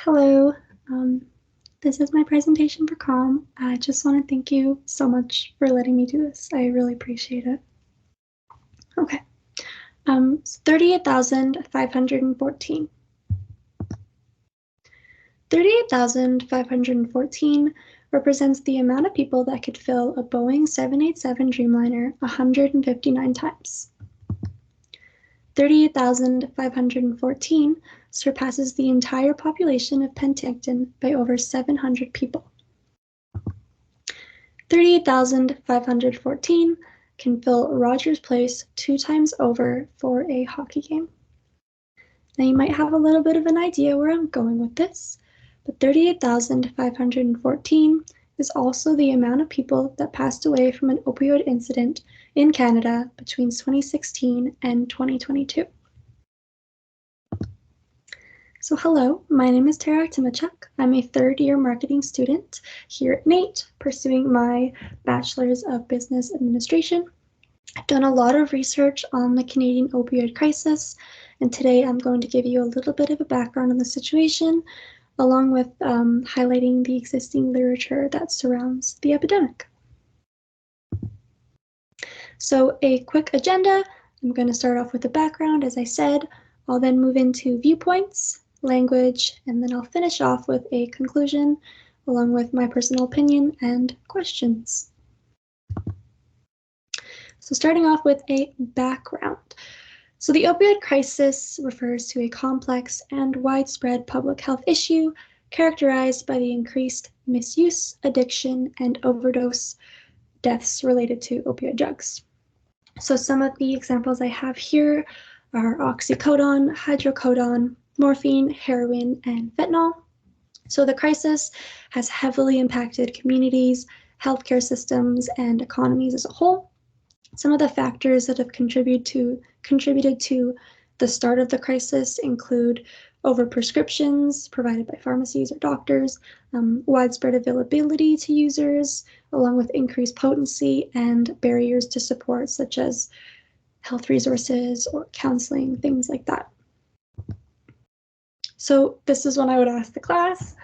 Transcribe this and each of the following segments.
Hello, this is my presentation for COMM. I just want to thank you so much for letting me do this. I really appreciate it. Okay, 38,514. 38,514 represents the amount of people that could fill a Boeing 787 Dreamliner 159 times. 38,514 surpasses the entire population of Penticton by over 700 people. 38,514 can fill Rogers Place 2 times over for a hockey game. Now you might have a little bit of an idea where I'm going with this, but 38,514 is also the amount of people that passed away from an opioid incident in Canada between 2016 and 2022. So hello, my name is Tara Timachuk. I'm a third-year marketing student here at NAIT, pursuing my Bachelor's of Business Administration. I've done a lot of research on the Canadian opioid crisis, and today I'm going to give you a little bit of a background on the situation, along with highlighting the existing literature that surrounds the epidemic. So a quick agenda. I'm going to start off with the background, as I said. I'll then move into viewpoints, language, and then I'll finish off with a conclusion, along with my personal opinion and questions. So starting off with a background. So the opioid crisis refers to a complex and widespread public health issue characterized by the increased misuse, addiction, and overdose deaths related to opioid drugs. So some of the examples I have here are oxycodone, hydrocodone, morphine, heroin, and fentanyl. So the crisis has heavily impacted communities, healthcare systems, and economies as a whole. Some of the factors that have contributed to the start of the crisis include overprescriptions provided by pharmacies or doctors, widespread availability to users, along with increased potency and barriers to support such as health resources or counseling, things like that. So this is when I would ask the class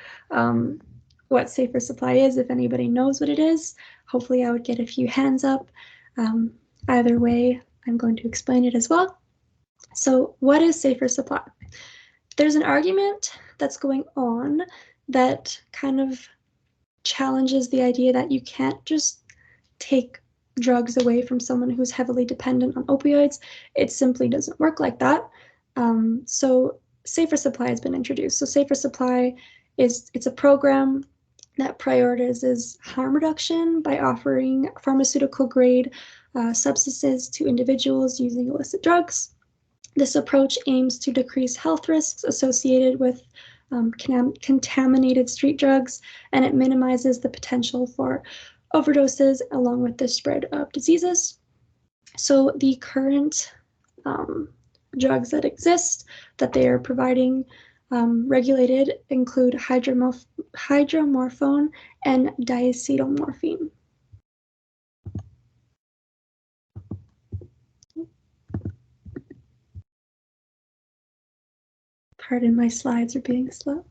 what safer supply is, if anybody knows what it is. Hopefully I would get a few hands up. Either way, I'm going to explain it as well. So what is safer supply? There's an argument that's going on that kind of challenges the idea that you can't just take drugs away from someone who's heavily dependent on opioids. It simply doesn't work like that. So safer supply has been introduced. So safer supply it's a program that prioritizes harm reduction by offering pharmaceutical grade substances to individuals using illicit drugs. This approach aims to decrease health risks associated with contaminated street drugs, and it minimizes the potential for overdoses along with the spread of diseases. So the current drugs that exist that they are providing regulated include hydromorphone and diacetylmorphine. Pardon, my slides are being slow.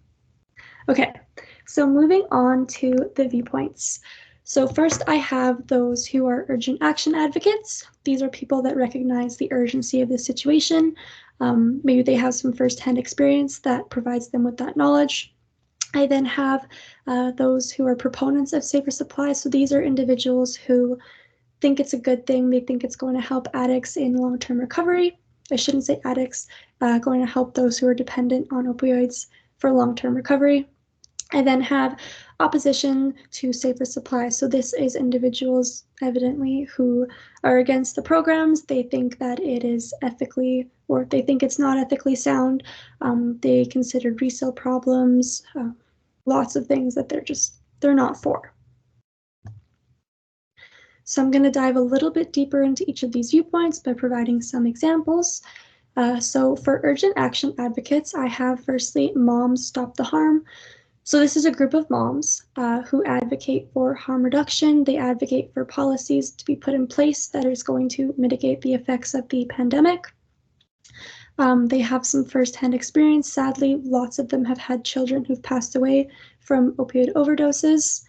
Okay, so moving on to the viewpoints. So first I have those who are urgent action advocates. These are people that recognize the urgency of the situation. Maybe they have some firsthand experience that provides them with that knowledge. I then have those who are proponents of safer supply. So these are individuals who think it's a good thing. They think it's going to help addicts in long-term recovery. I shouldn't say addicts, going to help those who are dependent on opioids for long-term recovery. I then have opposition to safer supply. So this is individuals evidently who are against the programs. They think that it is ethically, or they think it's not ethically sound. They consider resale problems, lots of things that they're not for. So I'm going to dive a little bit deeper into each of these viewpoints by providing some examples. So for urgent action advocates, I have firstly Moms Stop the Harm. So this is a group of moms who advocate for harm reduction. They advocate for policies to be put in place that is going to mitigate the effects of the pandemic. They have some firsthand experience. Sadly, lots of them have had children who've passed away from opioid overdoses.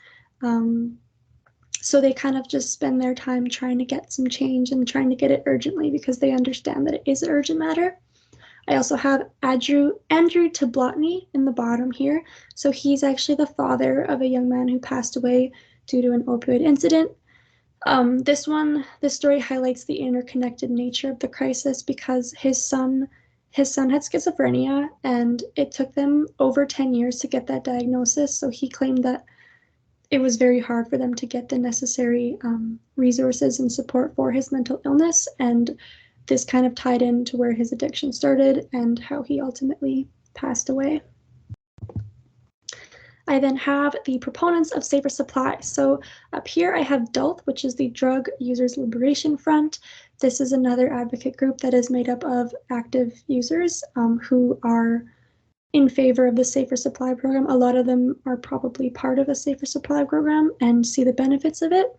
So they kind of just spend their time trying to get some change and trying to get it urgently because they understand that it is an urgent matter. I also have Andrew Tablotny in the bottom here. So he's actually the father of a young man who passed away due to an opioid incident. This story highlights the interconnected nature of the crisis because his son had schizophrenia, and it took them over 10 years to get that diagnosis. So he claimed that it was very hard for them to get the necessary resources and support for his mental illness, and this kind of tied into where his addiction started and how he ultimately passed away. I then have the proponents of safer supply. So up here I have DULF, which is the Drug Users Liberation Front. This is another advocate group that is made up of active users who are in favor of the safer supply program. A lot of them are probably part of a safer supply program and see the benefits of it.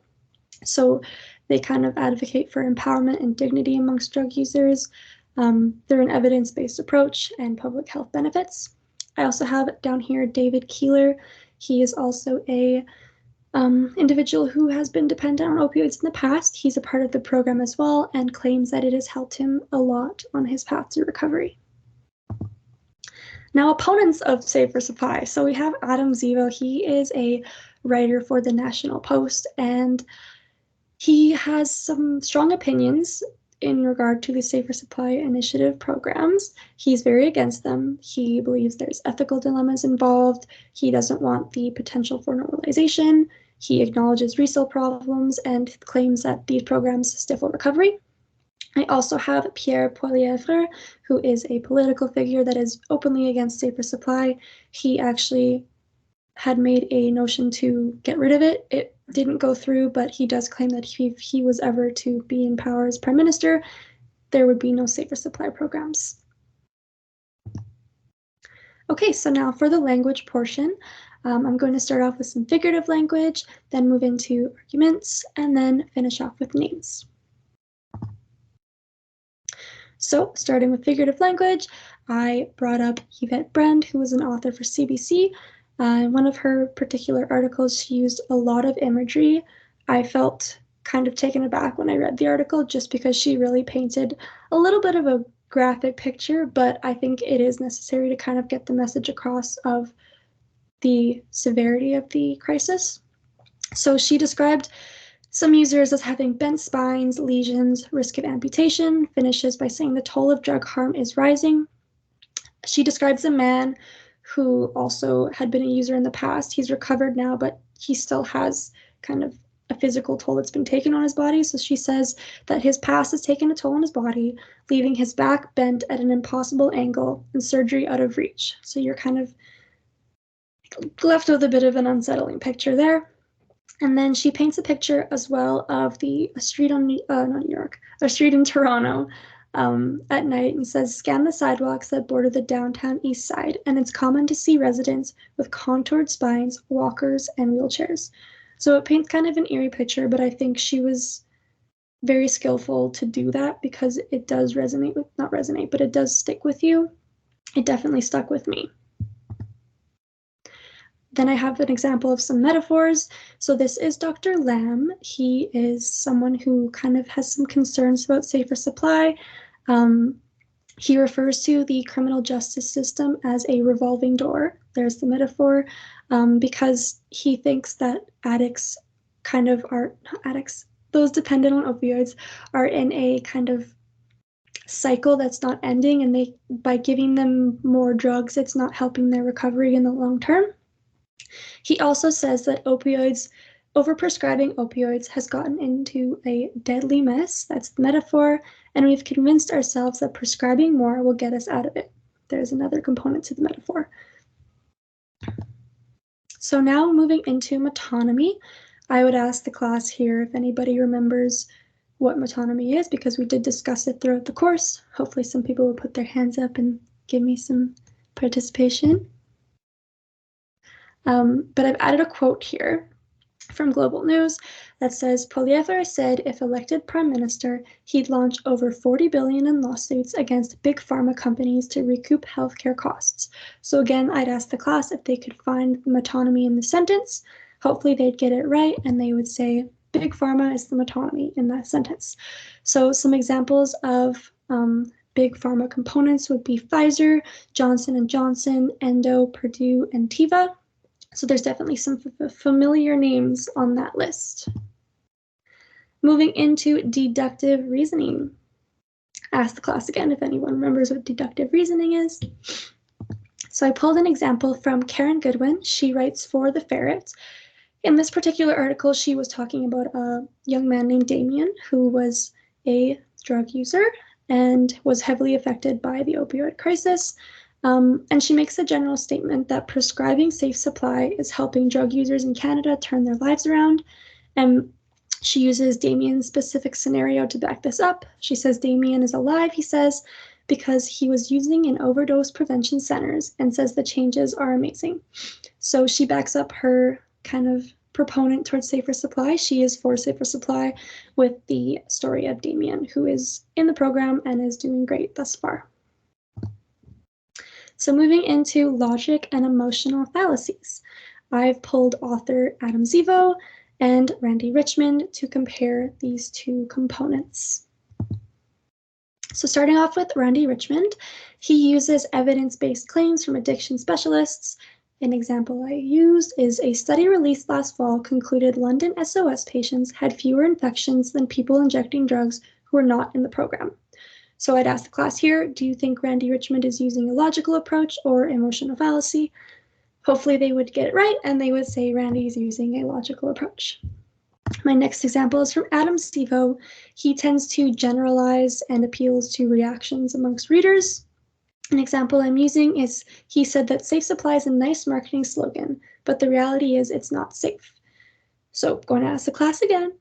So they kind of advocate for empowerment and dignity amongst drug users. They're an evidence-based approach and public health benefits. I also have down here David Keeler. He is also a individual who has been dependent on opioids in the past. He's a part of the program as well and claims that it has helped him a lot on his path to recovery. Now, opponents of safer supply. So we have Adam Zivo. He is a writer for the National Post, and he has some strong opinions in regard to the Safer Supply Initiative programs. He's very against them. He believes there's ethical dilemmas involved. He doesn't want the potential for normalization. He acknowledges resale problems and claims that these programs stifle recovery. I also have Pierre Poilievre, who is a political figure that is openly against safer supply. He actually had made a notion to get rid of it. It didn't go through, but he does claim that if he was ever to be in power as prime minister, there would be no safer supply programs. Okay, so now for the language portion, I'm going to start off with some figurative language, then move into arguments, and then finish off with names. So starting with figurative language, I brought up Yvette Brand, who was an author for CBC. In one of her particular articles, she used a lot of imagery. I felt kind of taken aback when I read the article just because she really painted a little bit of a graphic picture, but I think it is necessary to kind of get the message across of the severity of the crisis. So she described some users as having bent spines, lesions, risk of amputation, finishes by saying the toll of drug harm is rising. She describes a man who also had been a user in the past. He's recovered now, but he still has kind of a physical toll that's been taken on his body. So she says that his past has taken a toll on his body, leaving his back bent at an impossible angle and surgery out of reach. So you're kind of left with a bit of an unsettling picture there. And then she paints a picture as well of a street in Toronto at night, and says, scan the sidewalks that border the downtown east side, and it's common to see residents with contoured spines, walkers, and wheelchairs. So it paints kind of an eerie picture, but I think she was very skillful to do that because it does but it does stick with you. It definitely stuck with me. Then I have an example of some metaphors. So this is Dr. Lamb. He is someone who kind of has some concerns about safer supply. He refers to the criminal justice system as a revolving door. There's the metaphor, because he thinks that those dependent on opioids are in a kind of cycle that's not ending, and by giving them more drugs, it's not helping their recovery in the long term. He also says that overprescribing opioids has gotten into a deadly mess. That's the metaphor. And we've convinced ourselves that prescribing more will get us out of it. There's another component to the metaphor. So now moving into metonymy, I would ask the class here if anybody remembers what metonymy is, because we did discuss it throughout the course. Hopefully some people will put their hands up and give me some participation. But I've added a quote here. from Global News that says Poilievre said if elected prime minister, he'd launch over $40 billion in lawsuits against big pharma companies to recoup healthcare costs. So again, I'd ask the class if they could find the metonymy in the sentence. Hopefully they'd get it right and they would say big pharma is the metonymy in that sentence. So some examples of big pharma components would be Pfizer, Johnson & Johnson, Endo, Purdue, and Teva. So there's definitely some familiar names on that list. Moving into deductive reasoning. Ask the class again if anyone remembers what deductive reasoning is. So I pulled an example from Karen Goodwin. She writes for The Ferret. In this particular article, she was talking about a young man named Damien who was a drug user and was heavily affected by the opioid crisis. And she makes a general statement that prescribing safe supply is helping drug users in Canada turn their lives around. And she uses Damien's specific scenario to back this up. She says Damien is alive, he says, because he was using in overdose prevention centers and says the changes are amazing. So she backs up her kind of proponent towards safer supply. She is for safer supply with the story of Damien, who is in the program and is doing great thus far. So moving into logic and emotional fallacies, I've pulled author Adam Zivo and Randy Richmond to compare these two components. So starting off with Randy Richmond, he uses evidence-based claims from addiction specialists. An example I used is a study released last fall concluded London SOS patients had fewer infections than people injecting drugs who were not in the program. So I'd ask the class here, do you think Randy Richmond is using a logical approach or emotional fallacy? Hopefully they would get it right and they would say Randy's using a logical approach. My next example is from Adam Zivo. He tends to generalize and appeals to reactions amongst readers. An example I'm using is he said that safe supply is a nice marketing slogan, but the reality is it's not safe. So going to ask the class again,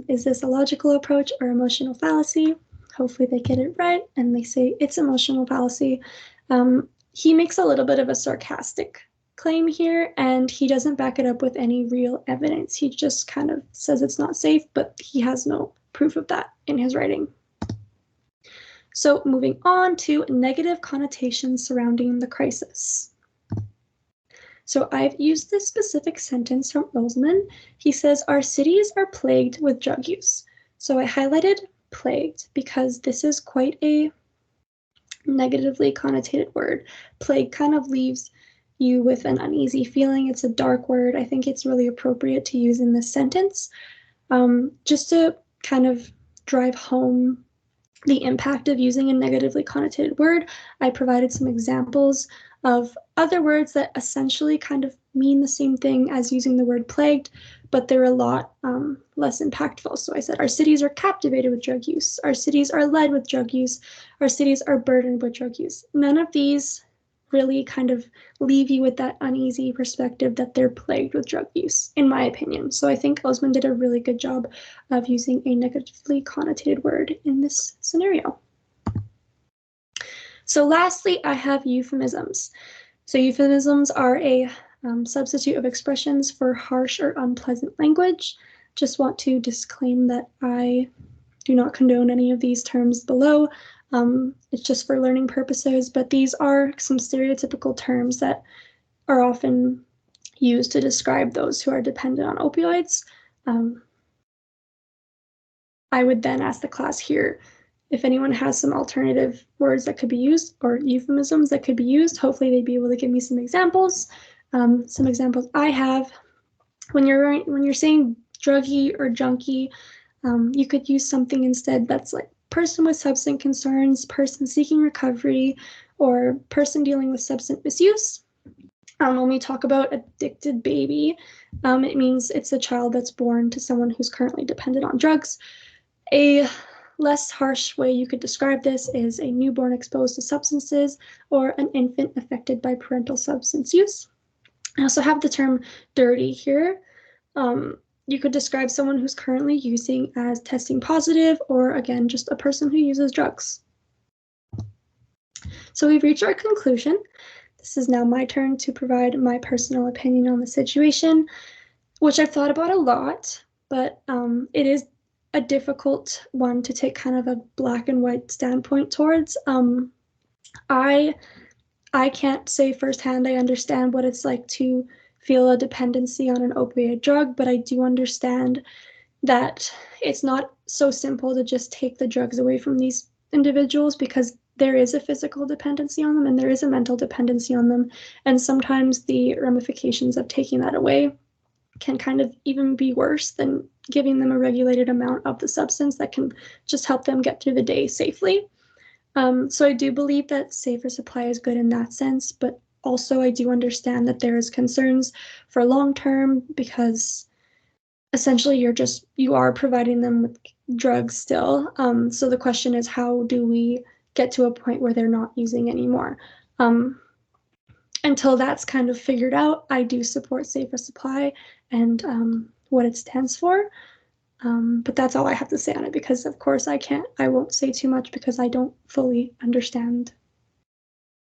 is this a logical approach or emotional fallacy? Hopefully they get it right and they say it's emotional fallacy. He makes a little bit of a sarcastic claim here and he doesn't back it up with any real evidence. He just kind of says it's not safe, but he has no proof of that in his writing. So moving on to negative connotations surrounding the crisis. So I've used this specific sentence from Osman. He says, our cities are plagued with drug use. So I highlighted plagued because this is quite a negatively connotated word. Plague kind of leaves you with an uneasy feeling. It's a dark word. I think it's really appropriate to use in this sentence. Just to kind of drive home the impact of using a negatively connotated word, I provided some examples of other words that essentially kind of mean the same thing as using the word plagued, but they're a lot less impactful. So I said, our cities are captivated with drug use. Our cities are led with drug use. Our cities are burdened with drug use. None of these really kind of leave you with that uneasy perspective that they're plagued with drug use, in my opinion. So I think Osman did a really good job of using a negatively connotated word in this scenario. So lastly, I have euphemisms. So euphemisms are a substitute of expressions for harsh or unpleasant language. Just want to disclaim that I do not condone any of these terms below. It's just for learning purposes, but these are some stereotypical terms that are often used to describe those who are dependent on opioids. I would then ask the class here if anyone has some alternative words that could be used or euphemisms that could be used. Hopefully they'd be able to give me some examples. Some examples I have, when you're saying druggie or junkie, you could use something instead that's like person with substance concerns, person seeking recovery, or person dealing with substance misuse. When we talk about addicted baby, it means it's a child that's born to someone who's currently dependent on drugs. A less harsh way you could describe this is a newborn exposed to substances or an infant affected by parental substance use. I also have the term dirty here. You could describe someone who's currently using as testing positive, or again, just a person who uses drugs. So we've reached our conclusion. This is now my turn to provide my personal opinion on the situation. which I've thought about a lot, but it is a difficult one to take kind of a black and white standpoint towards. I can't say firsthand I understand what it's like to feel a dependency on an opioid drug, but I do understand that it's not so simple to just take the drugs away from these individuals, because there is a physical dependency on them and there is a mental dependency on them. And sometimes the ramifications of taking that away can kind of even be worse than giving them a regulated amount of the substance that can just help them get through the day safely. So I do believe that safer supply is good in that sense, but also I do understand that there is concerns for long term, because essentially you are providing them with drugs still. So the question is, how do we get to a point where they're not using anymore? Until that's kind of figured out, I do support safer supply and what it stands for. But that's all I have to say on it, because of course I won't say too much because I don't fully understand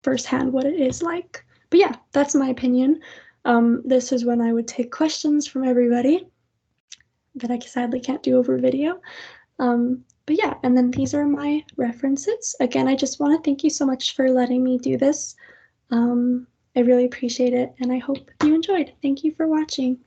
firsthand what it is like. But yeah, that's my opinion. This is when I would take questions from everybody that I sadly can't do over video. But yeah, and then these are my references. Again, I just want to thank you so much for letting me do this. I really appreciate it, and I hope you enjoyed. Thank you for watching.